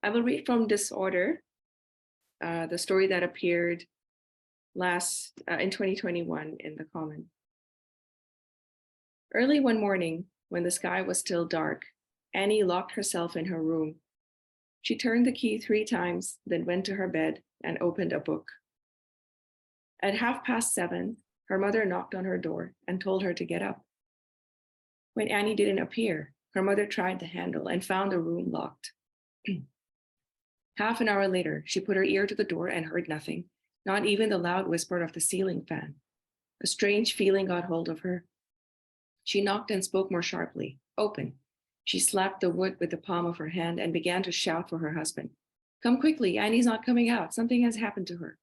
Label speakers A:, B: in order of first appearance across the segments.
A: I will read from this order, the story that appeared last in 2021 in the Common. Early one morning, when the sky was still dark, Annie locked herself in her room. She turned the key 3 times, then went to her bed and opened a book. At 7:30, her mother knocked on her door and told her to get up. When Annie didn't appear, her mother tried the handle and found the room locked. Half an hour later, she put her ear to the door and heard nothing, not even the loud whisper of the ceiling fan. A strange feeling got hold of her. She knocked and spoke more sharply. Open. She slapped the wood with the palm of her hand and began to shout for her husband. Come quickly, Annie's not coming out. Something has happened to her.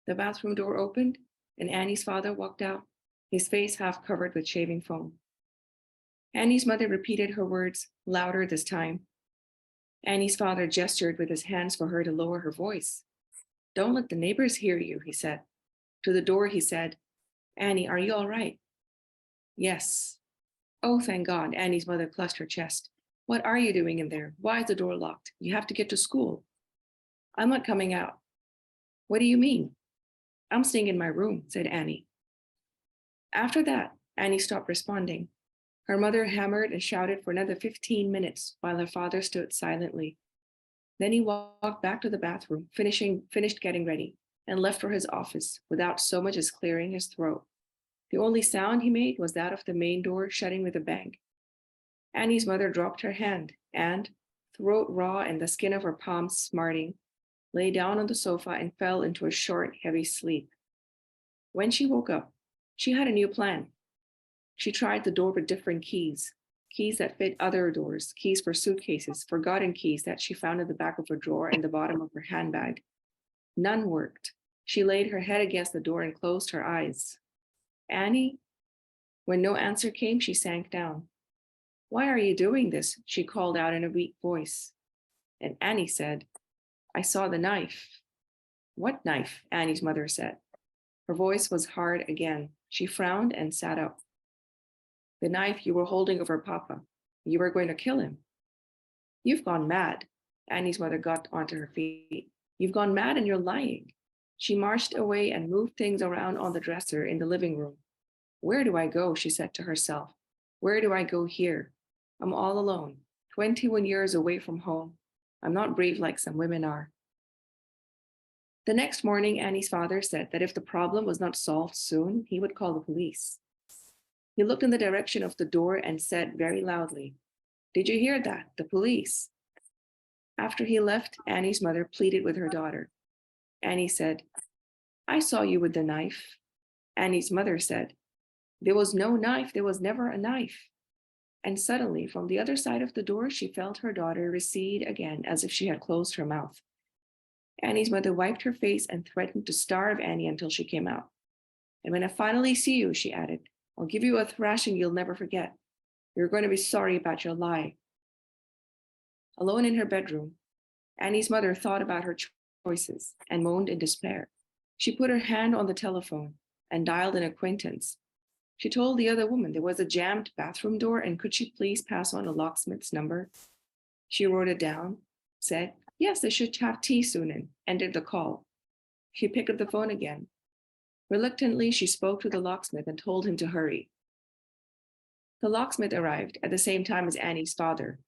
A: The bathroom door opened and Annie's father walked out, his face half covered with shaving foam. Annie's mother repeated her words, louder this time. Annie's father gestured with his hands for her to lower her voice. Don't let the neighbors hear you, he said. To the door, he said, Annie, are you all right? Yes. Oh, thank God, Annie's mother clutched her chest. What are you doing in there? Why is the door locked? You have to get to school. I'm not coming out. What do you mean? I'm staying in my room, said Annie. After that, Annie stopped responding. Her mother hammered and shouted for another 15 minutes while her father stood silently. Then he walked back to the bathroom, finished getting ready, and left for his office without so much as clearing his throat. The only sound he made was that of the main door shutting with a bang. Annie's mother dropped her hand and, throat raw and the skin of her palms smarting, lay down on the sofa and fell into a short, heavy sleep. When she woke up, she had a new plan. She tried the door with different keys that fit other doors, keys for suitcases, forgotten keys that she found in the back of a drawer in the bottom of her handbag. None worked. She laid her head against the door and closed her eyes. Annie? When no answer came, she sank down. Why are you doing this? She called out in a weak voice. And Annie said, I saw the knife. What knife? Annie's mother said. Her voice was hard again. She frowned and sat up. The knife you were holding over Papa. You were going to kill him. You've gone mad. Annie's mother got onto her feet. You've gone mad and you're lying. She marched away and moved things around on the dresser in the living room. Where do I go? She said to herself. Where do I go here? I'm all alone, 21 years away from home. I'm not brave like some women are. The next morning, Annie's father said that if the problem was not solved soon, he would call the police. He looked in the direction of the door and said very loudly, Did you hear that? The police. After he left, Annie's mother pleaded with her daughter. Annie said, I saw you with the knife. Annie's mother said, There was no knife. There was never a knife. And suddenly, from the other side of the door, she felt her daughter recede again as if she had closed her mouth. Annie's mother wiped her face and threatened to starve Annie until she came out. And when I finally see you, she added, I'll give you a thrashing you'll never forget. You're going to be sorry about your lie. Alone in her bedroom, Annie's mother thought about her choices and moaned in despair. She put her hand on the telephone and dialed an acquaintance. She told the other woman there was a jammed bathroom door and could she please pass on a locksmith's number? She wrote it down, said, Yes, they should have tea soon, and ended the call. She picked up the phone again. Reluctantly, she spoke to the locksmith and told him to hurry. The locksmith arrived at the same time as Annie's father.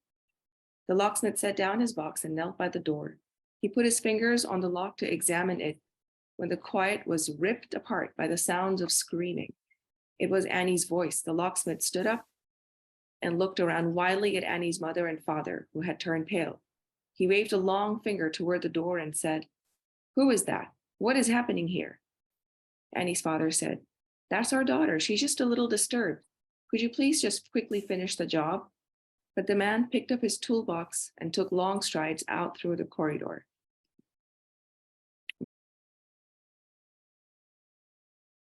A: The locksmith set down his box and knelt by the door. He put his fingers on the lock to examine it when the quiet was ripped apart by the sounds of screaming. It was Annie's voice. The locksmith stood up and looked around wildly at Annie's mother and father, who had turned pale. He waved a long finger toward the door and said, Who is that? What is happening here? Annie's father said, That's our daughter. She's just a little disturbed. Could you please just quickly finish the job? But the man picked up his toolbox and took long strides out through the corridor.